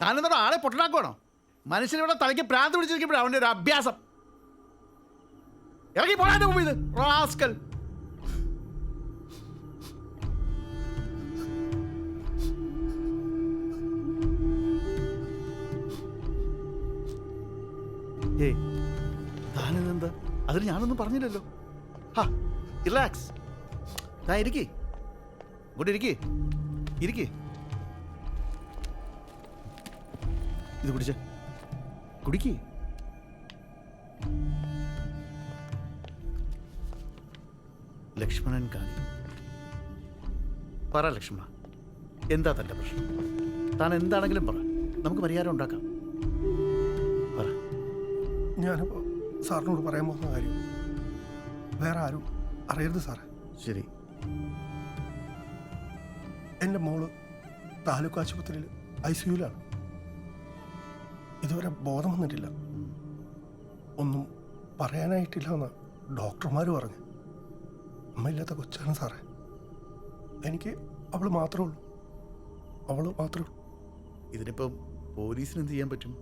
താനെന്താ ആളെ പൊട്ടനാക്കുവാണോ? മനുഷ്യനിവിടെ തലയ്ക്ക് പ്രാന്ത് പിടിച്ചിരിക്കുമ്പോഴാണ് അവൻ്റെ ഒരു അഭ്യാസം. ഇറങ്ങി പോകാൻ മുമ്പ് ഇത് റാസ്കൽ. ഏയ് താനിതെന്താ? അതിന് ഞാനൊന്നും പറഞ്ഞില്ലല്ലോ. ഹാ റിലാക്സ്. താ ഇരിക്കേ, ഇങ്ങോട്ട് ഇരിക്കേ, ഇരിക്കേ. ഇത് കുടിച്ച കുടിക്കേ. ലക്ഷ്മണൻ കാണി, പറ ലക്ഷ്മണ, എന്താ തൻ്റെ പ്രശ്നം? താൻ എന്താണെങ്കിലും പറ, നമുക്ക് പരിഹാരം ഉണ്ടാക്കാം. പറ. ഞാനിപ്പോൾ സാറിനോട് പറയാൻ പോകുന്ന കാര്യം വേറെ ആരും അറിയരുത് സാറേ. ശരി. എൻ്റെ മോള് താലൂക്ക് ആശുപത്രിയിൽ ICUലാണ്. ഇതുവരെ ബോധം വന്നിട്ടില്ല. ഒന്നും പറയാനായിട്ടില്ല എന്ന് ഡോക്ടർമാർ പറഞ്ഞു. അമ്മയില്ലാത്ത കൊച്ചാണ് സാറേ. എനിക്ക് അവൾ മാത്രമേ ഉള്ളൂ. ഇതിനിപ്പം പോലീസിന് എന്ത് ചെയ്യാൻ പറ്റും?